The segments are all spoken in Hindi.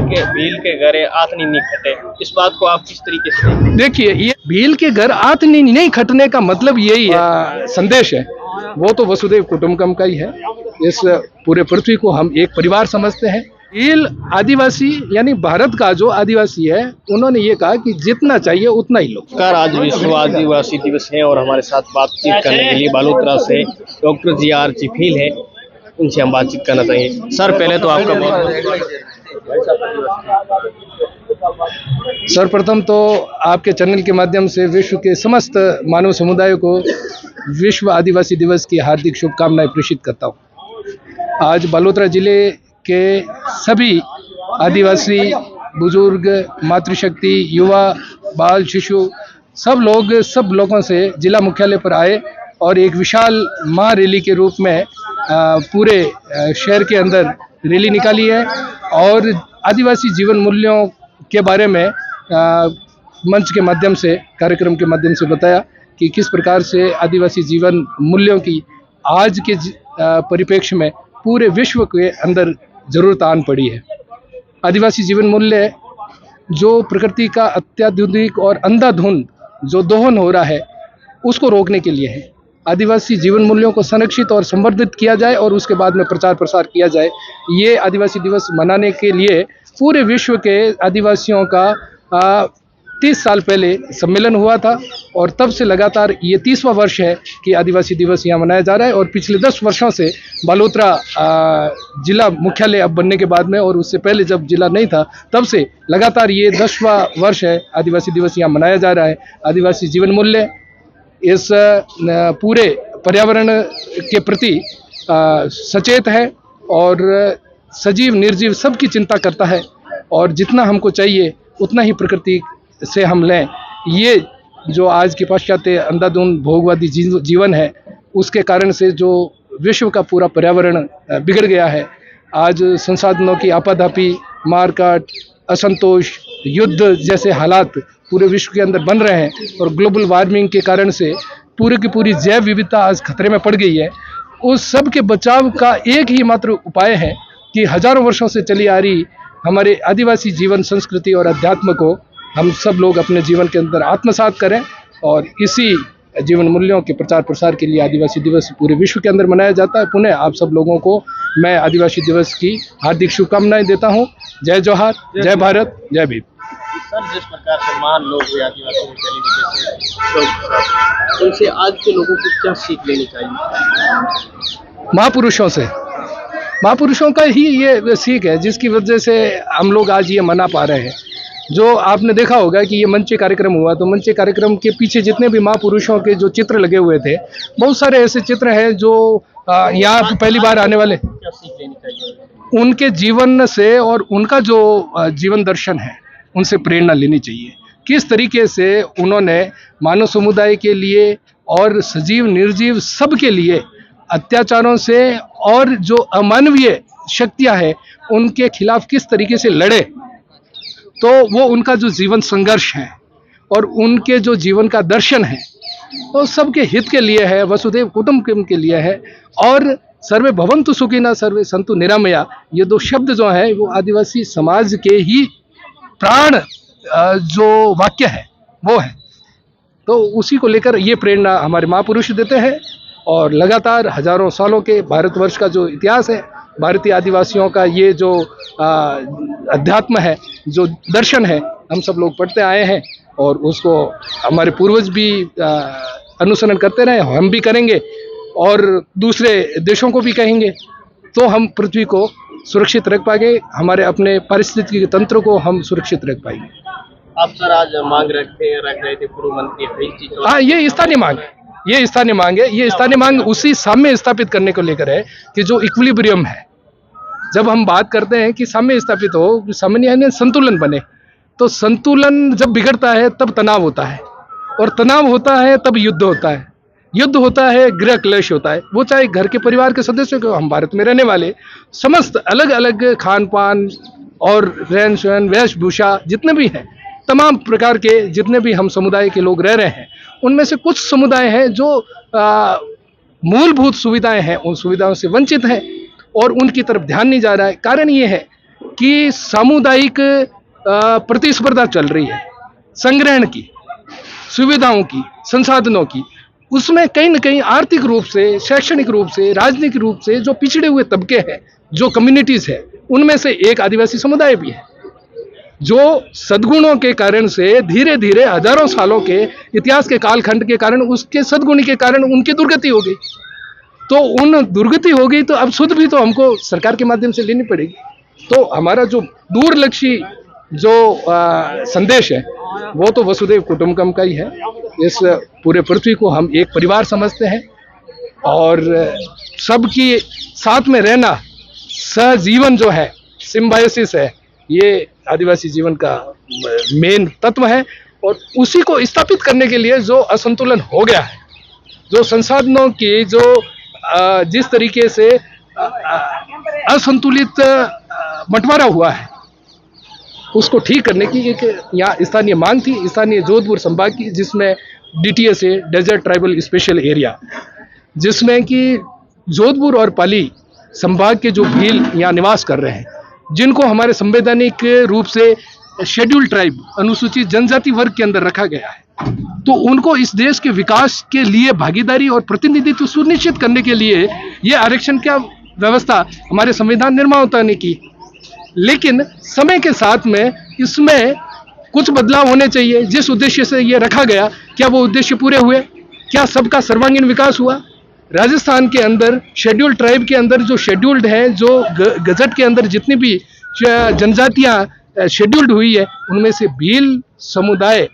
भील के घरे आतनी नहीं खटे, इस बात को आप किस तरीके से? देखिए, ये भील के घर आतनी नहीं खटने का मतलब यही है, संदेश है वो तो वसुदेव कुटुंबकम का ही है। इस पूरे पृथ्वी को हम एक परिवार समझते हैं। भील आदिवासी यानी भारत का जो आदिवासी है, उन्होंने ये कहा कि जितना चाहिए उतना ही लो। आज विश्व आदिवासी दिवस है और हमारे साथ बातचीत करने के लिए बालोतरा से डॉक्टर जी.आर. भील है, उनसे हम बातचीत करना चाहेंगे। सर, पहले तो आपका सर्वप्रथम तो आपके चैनल के माध्यम से विश्व के समस्त मानव समुदाय को विश्व आदिवासी दिवस की हार्दिक शुभकामनाएं प्रेषित करता हूं। आज बालोतरा जिले के सभी आदिवासी बुजुर्ग, मातृशक्ति, युवा, बाल, शिशु सब लोगों से जिला मुख्यालय पर आए और एक विशाल महारैली के रूप में पूरे शहर के अंदर रैली निकाली है और आदिवासी जीवन मूल्यों के बारे में मंच के माध्यम से, कार्यक्रम के माध्यम से बताया कि किस प्रकार से आदिवासी जीवन मूल्यों की आज के परिप्रेक्ष्य में पूरे विश्व के अंदर जरूरत आन पड़ी है। आदिवासी जीवन मूल्य जो प्रकृति का अत्याधुनिक और अंधाधुंध जो दोहन हो रहा है, उसको रोकने के लिए है। आदिवासी जीवन मूल्यों को संरक्षित और संवर्धित किया जाए और उसके बाद में प्रचार प्रसार किया जाए। ये आदिवासी दिवस मनाने के लिए पूरे विश्व के आदिवासियों का 30 साल पहले सम्मेलन हुआ था और तब से लगातार ये 30वां वर्ष है कि आदिवासी दिवस यहाँ मनाया जा रहा है। और पिछले 10 वर्षों से बालोतरा जिला मुख्यालय अब बनने के बाद में, और उससे पहले जब जिला नहीं था, तब से लगातार ये 10वां वर्ष है आदिवासी दिवस यहाँ मनाया जा रहा है। आदिवासी जीवन मूल्य इस पूरे पर्यावरण के प्रति सचेत है और सजीव निर्जीव सबकी चिंता करता है और जितना हमको चाहिए उतना ही प्रकृति से हम लें। ये जो आज की पाश्चात्य अंधाधुंध भोगवादी जीवन है, उसके कारण से जो विश्व का पूरा पर्यावरण बिगड़ गया है। आज संसाधनों की आपाधापी, मारकाट, असंतोष, युद्ध जैसे हालात पूरे विश्व के अंदर बन रहे हैं और ग्लोबल वार्मिंग के कारण से पूरी की पूरी जैव विविधता आज खतरे में पड़ गई है। उस सब के बचाव का एक ही मात्र उपाय है कि हजारों वर्षों से चली आ रही हमारे आदिवासी जीवन, संस्कृति और अध्यात्म को हम सब लोग अपने जीवन के अंदर आत्मसात करें और इसी जीवन मूल्यों के प्रचार प्रसार के लिए आदिवासी दिवस पूरे विश्व के अंदर मनाया जाता है। पुनः आप सब लोगों को मैं आदिवासी दिवस की हार्दिक शुभकामनाएं देता हूं। जय जोहार, जय भारत, जय भीम। सर, जिस प्रकार से महान लोग हुए आदिवासी से, उनसे आज के लोगों को क्या सीख लेनी चाहिए? महापुरुषों का ही ये सीख है जिसकी वजह से हम लोग आज ये मना पा रहे हैं। जो आपने देखा होगा कि ये मंच कार्यक्रम हुआ, तो मंच कार्यक्रम के पीछे जितने भी महापुरुषों के जो चित्र लगे हुए थे, बहुत सारे ऐसे चित्र हैं जो यहाँ पहली बार आने वाले, क्या सीख लेनी चाहिए उनके जीवन से और उनका जो जीवन दर्शन है, उनसे प्रेरणा लेनी चाहिए। किस तरीके से उन्होंने मानव समुदाय के लिए और सजीव निर्जीव सब के लिए अत्याचारों से और जो अमानवीय शक्तियां हैं उनके खिलाफ किस तरीके से लड़े, तो वो उनका जो जीवन संघर्ष है और उनके जो जीवन का दर्शन है वो सबके हित के लिए है, वसुदेव कुटुंबकम के लिए है। और सर्वे भवन्तु सुखिनः सर्वे सन्तु निरामया, ये दो शब्द जो है वो आदिवासी समाज के ही प्राण जो वाक्य है वो है। तो उसी को लेकर ये प्रेरणा हमारे महापुरुष देते हैं और लगातार हजारों सालों के भारतवर्ष का जो इतिहास है, भारतीय आदिवासियों का ये जो अध्यात्म है, जो दर्शन है, हम सब लोग पढ़ते आए हैं और उसको हमारे पूर्वज भी अनुसरण करते रहे, हम भी करेंगे और दूसरे देशों को भी कहेंगे, तो हम पृथ्वी को सुरक्षित रख पाएंगे, हमारे अपने पारिस्थितिक तंत्र को हम सुरक्षित रख पाएंगे। आप सर आज मांग रख रहे थे पूर्व मंत्री, हाँ, ये स्थानीय मांग है, ये स्थानीय मांग उसी साम्य स्थापित करने को लेकर है कि जो इक्विलिब्रियम है, जब हम बात करते हैं कि साम्य स्थापित हो, सामान्य संतुलन बने, तो संतुलन जब बिगड़ता है तब तनाव होता है और तनाव होता है तब युद्ध होता है, युद्ध होता है, गृह क्लेश होता है। वो चाहे घर के परिवार के सदस्यों को, हम भारत में रहने वाले समस्त अलग अलग खान पान और रहन सहन, वेशभूषा जितने भी हैं, तमाम प्रकार के जितने भी हम समुदाय के लोग रह रहे हैं, उनमें से कुछ समुदाय हैं जो मूलभूत सुविधाएं हैं उन सुविधाओं से वंचित हैं और उनकी तरफ ध्यान नहीं जा रहा है। कारण ये है कि सामुदायिक प्रतिस्पर्धा चल रही है संग्रहण की, सुविधाओं की, संसाधनों की, उसमें कहीं न कहीं आर्थिक रूप से, शैक्षणिक रूप से, राजनीतिक रूप से जो पिछड़े हुए तबके हैं, जो कम्युनिटीज़ है, उनमें से एक आदिवासी समुदाय भी है, जो सद्गुणों के कारण से धीरे धीरे हजारों सालों के इतिहास के कालखंड के कारण, उसके सद्गुणी के कारण उनकी दुर्गति हो गई। तो उन दुर्गति हो गई तो अब सुध भी तो हमको सरकार के माध्यम से लेनी पड़ेगी। तो हमारा जो दूरलक्षी जो संदेश है वो तो वसुधैव कुटुंबकम का ही है। इस पूरे पृथ्वी को हम एक परिवार समझते हैं और सबकी साथ में रहना, सहजीवन जो है, सिम्बायोसिस है, ये आदिवासी जीवन का मेन तत्व है। और उसी को स्थापित करने के लिए जो असंतुलन हो गया है, जो संसाधनों की जो जिस तरीके से असंतुलित बंटवारा हुआ है, उसको ठीक करने की एक यहाँ स्थानीय मांग थी, स्थानीय जोधपुर संभाग की, जिसमें DTS है, डेजर्ट ट्राइबल स्पेशल एरिया, जिसमें कि जोधपुर और पाली संभाग के जो भील यहाँ निवास कर रहे हैं, जिनको हमारे संवैधानिक रूप से शेड्यूल ट्राइब, अनुसूचित जनजाति वर्ग के अंदर रखा गया है, तो उनको इस देश के विकास के लिए भागीदारी और प्रतिनिधित्व सुनिश्चित करने के लिए ये आरक्षण का व्यवस्था हमारे संविधान निर्माता ने की। लेकिन समय के साथ में इसमें कुछ बदलाव होने चाहिए। जिस उद्देश्य से ये रखा गया, क्या वो उद्देश्य पूरे हुए? क्या सबका सर्वांगीण विकास हुआ? राजस्थान के अंदर शेड्यूल्ड ट्राइब के अंदर जो शेड्यूल्ड है, जो गजट के अंदर जितनी भी जनजातियां शेड्यूल्ड हुई है, उनमें से भील समुदाय,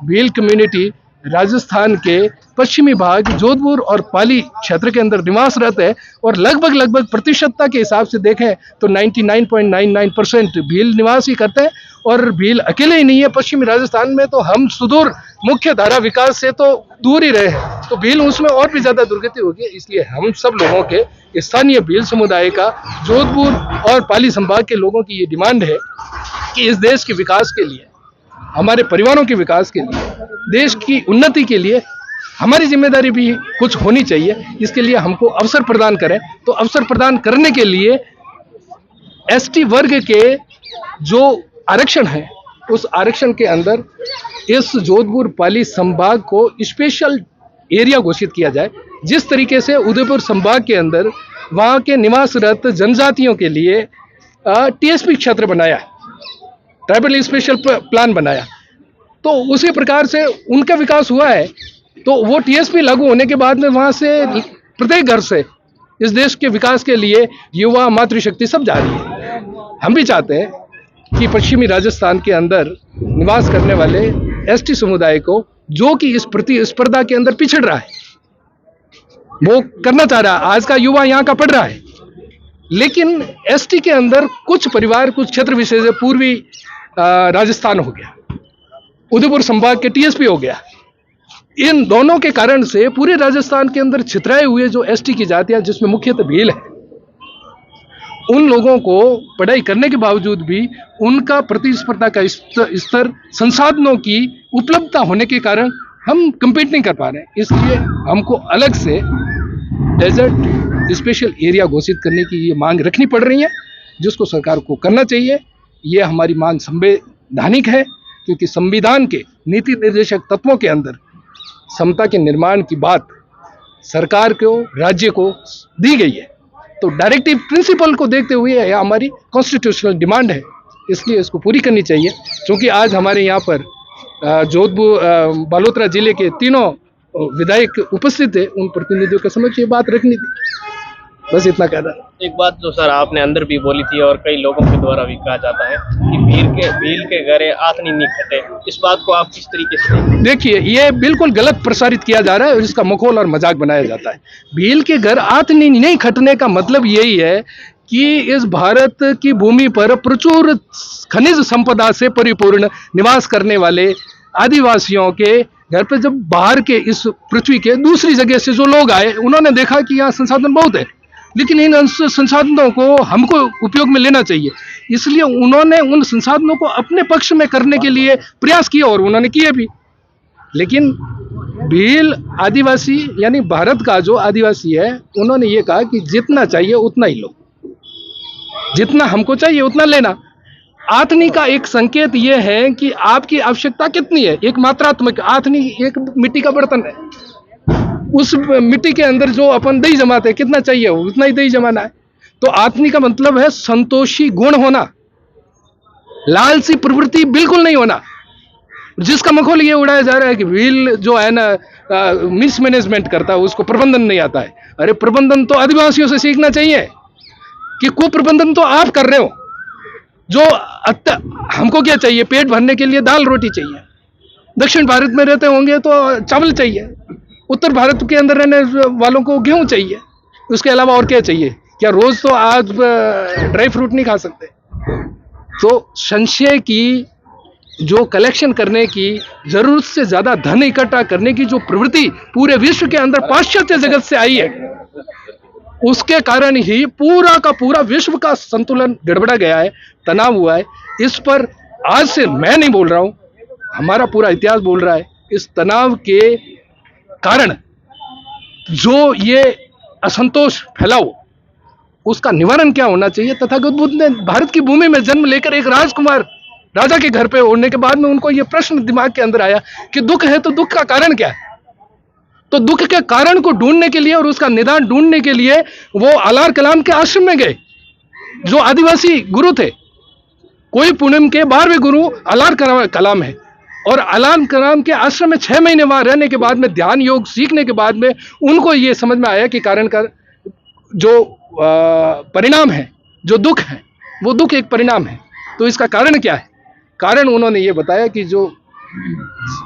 भील कम्युनिटी राजस्थान के पश्चिमी भाग जोधपुर और पाली क्षेत्र के अंदर निवासरत है। और लगभग प्रतिशतता के हिसाब से देखें तो 99.99% भील निवास ही करते हैं। और भील अकेले ही नहीं है, पश्चिमी राजस्थान में तो हम सुदूर मुख्य धारा विकास से तो दूर ही रहे हैं, तो भील उसमें और भी ज़्यादा दुर्गति होगी। इसलिए हम सब लोगों के स्थानीय भील समुदाय का, जोधपुर और पाली संभाग के लोगों की ये डिमांड है कि इस देश के विकास के लिए, हमारे परिवारों के विकास के लिए, देश की उन्नति के लिए हमारी जिम्मेदारी भी कुछ होनी चाहिए। इसके लिए हमको अवसर प्रदान करें। तो अवसर प्रदान करने के लिए ST वर्ग के जो आरक्षण है, उस आरक्षण के अंदर इस जोधपुर पाली संभाग को स्पेशल एरिया घोषित किया जाए। जिस तरीके से उदयपुर संभाग के अंदर वहाँ के निवासरत जनजातियों के लिए TSP क्षेत्र बनाया, ट्राइबल स्पेशल प्लान बनाया, तो उसी प्रकार से उनका विकास हुआ है। तो वो TSP लागू होने के बाद में वहाँ से प्रत्येक घर से इस देश के विकास के लिए युवा, मातृशक्ति सब जा रही है। हम भी चाहते हैं कि पश्चिमी राजस्थान के अंदर निवास करने वाले ST समुदाय को, जो कि इस प्रतिस्पर्धा के अंदर पिछड़ रहा है, वो करना चाह रहा है। आज का युवा यहाँ का पढ़ रहा है, लेकिन ST के अंदर कुछ परिवार, कुछ क्षेत्र विशेष, पूर्वी राजस्थान हो गया, उदयपुर संभाग के TSP हो गया, इन दोनों के कारण से पूरे राजस्थान के अंदर छितराए हुए जो ST की जातियां, जिसमें मुख्यतः भील है, उन लोगों को पढ़ाई करने के बावजूद भी उनका प्रतिस्पर्धा का स्तर, संसाधनों की उपलब्धता होने के कारण हम कम्पीट नहीं कर पा रहे हैं। इसलिए हमको अलग से डेजर्ट स्पेशल एरिया घोषित करने की ये मांग रखनी पड़ रही है, जिसको सरकार को करना चाहिए। ये हमारी मांग संवैधानिक है, क्योंकि संविधान के नीति निर्देशक तत्वों के अंदर समता के निर्माण की बात सरकार को, राज्य को दी गई है। तो डायरेक्टिव प्रिंसिपल को देखते हुए यह हमारी कॉन्स्टिट्यूशनल डिमांड है, इसलिए इसको पूरी करनी चाहिए। क्योंकि आज हमारे यहाँ पर जोधपुर, बालोतरा जिले के तीनों विधायक उपस्थित है, उन प्रतिनिधियों के समक्ष ये बात रखनी थी। बस इतना कहना। एक बात जो सर आपने अंदर भी बोली थी और कई लोगों के द्वारा भी कहा जाता है कि भील के घरे आथनी नहीं खटे, इस बात को आप किस तरीके से? देखिए, ये बिल्कुल गलत प्रसारित किया जा रहा है और इसका मखौल और मजाक बनाया जाता है। भील के घर आथनी नहीं खटने का मतलब यही है कि इस भारत की भूमि पर प्रचुर खनिज संपदा से परिपूर्ण निवास करने वाले आदिवासियों के घर पर जब बाहर के इस पृथ्वी के दूसरी जगह से जो लोग आए, उन्होंने देखा कि यहाँ संसाधन बहुत है, लेकिन इन संसाधनों को हमको उपयोग में लेना चाहिए। इसलिए उन्होंने उन संसाधनों को अपने पक्ष में करने के लिए प्रयास किया और उन्होंने किए भी। लेकिन भील आदिवासी, यानी भारत का जो आदिवासी है, उन्होंने ये कहा कि जितना चाहिए उतना ही लो। जितना हमको चाहिए उतना लेना। आथनी का एक संकेत ये है कि आपकी आवश्यकता कितनी है, एक मात्रात्मक। आथनी एक मिट्टी का बर्तन है, उस मिट्टी के अंदर जो अपन दही जमाते हैं, कितना चाहिए उतना ही दही जमाना है। तो आथनी का मतलब है संतोषी गुण होना, लालची प्रवृत्ति बिल्कुल नहीं होना। जिसका मखौल ये उड़ाया जा रहा है कि व्हील जो है ना मिसमैनेजमेंट करता है, उसको प्रबंधन नहीं आता है। अरे प्रबंधन तो आदिवासियों से सीखना चाहिए, कि कुप्रबंधन तो आप कर रहे हो। जो हमको क्या चाहिए, पेट भरने के लिए दाल रोटी चाहिए। दक्षिण भारत में रहते होंगे तो चावल चाहिए, उत्तर भारत के अंदर रहने वालों को गेहूं चाहिए। उसके अलावा और क्या चाहिए? क्या रोज तो आज ड्राई फ्रूट नहीं खा सकते? तो संशय की जो कलेक्शन करने की, जरूरत से ज्यादा धन इकट्ठा करने की जो प्रवृत्ति पूरे विश्व के अंदर पाश्चात्य जगत से आई है, उसके कारण ही पूरा का पूरा विश्व का संतुलन गड़बड़ा गया है, तनाव हुआ है। इस पर आज से मैं नहीं बोल रहा हूं, हमारा पूरा इतिहास बोल रहा है। इस तनाव के कारण जो ये असंतोष फैला हो, उसका निवारण क्या होना चाहिए? तथागत बुद्ध ने भारत की भूमि में जन्म लेकर एक राजकुमार राजा के घर पे होने के बाद में उनको ये प्रश्न दिमाग के अंदर आया कि दुख है तो दुख का कारण क्या है? तो दुख के कारण को ढूंढने के लिए और उसका निदान ढूंढने के लिए वो अलार कलाम के आश्रम में गए, जो आदिवासी गुरु थे। कोई पूनम के 12वें गुरु अलार कलाम है, और अलार कलाम के आश्रम में 6 महीने वहां रहने के बाद में, ध्यान योग सीखने के बाद में उनको ये समझ में आया कि कारण का जो परिणाम है, जो दुख है, वो दुख एक परिणाम है। तो इसका कारण क्या है? कारण उन्होंने ये बताया कि जो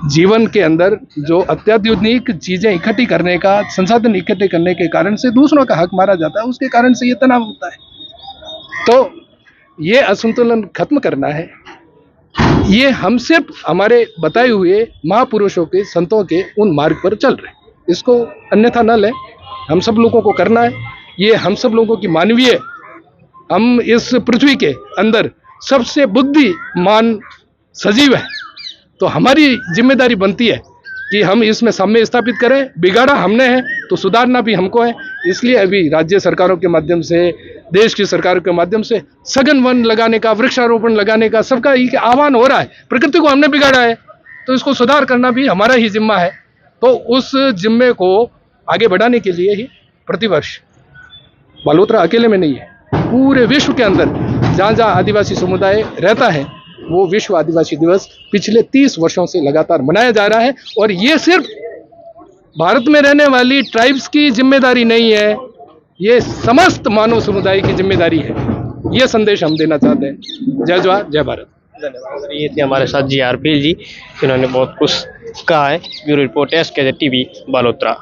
जीवन के अंदर जो अत्याधुनिक चीजें इकट्ठी करने का, संसाधन इकट्ठे करने के कारण से दूसरों का हक मारा जाता है, उसके कारण से ये तनाव होता है। तो ये असंतुलन खत्म करना है। ये हम सिर्फ हमारे बताए हुए महापुरुषों के, संतों के उन मार्ग पर चल रहे हैं, इसको अन्यथा न लें। हम सब लोगों को करना है, ये हम सब लोगों की मानवीय, हम इस पृथ्वी के अंदर सबसे बुद्धिमान सजीव है, तो हमारी जिम्मेदारी बनती है कि हम इसमें साम्य स्थापित करें। बिगाड़ा हमने है तो सुधारना भी हमको है। इसलिए अभी राज्य सरकारों के माध्यम से, देश की सरकारों के माध्यम से सघन वन लगाने का, वृक्षारोपण लगाने का सबका ही आह्वान हो रहा है। प्रकृति को हमने बिगाड़ा है तो इसको सुधार करना भी हमारा ही जिम्मा है। तो उस जिम्मे को आगे बढ़ाने के लिए ही प्रतिवर्ष, बालोतरा अकेले में नहीं है, पूरे विश्व के अंदर जहाँ जहाँ आदिवासी समुदाय रहता है, वो विश्व आदिवासी दिवस पिछले 30 वर्षों से लगातार मनाया जा रहा है। और ये सिर्फ भारत में रहने वाली ट्राइब्स की जिम्मेदारी नहीं है, ये समस्त मानव समुदाय की जिम्मेदारी है। ये संदेश हम देना चाहते हैं। जय जवाहर, जय भारत। धन्यवाद। ये थे हमारे साथ जी आर पील जी, जिन्होंने बहुत कुछ कहा है। Bureau report SKZ TV, Balotra.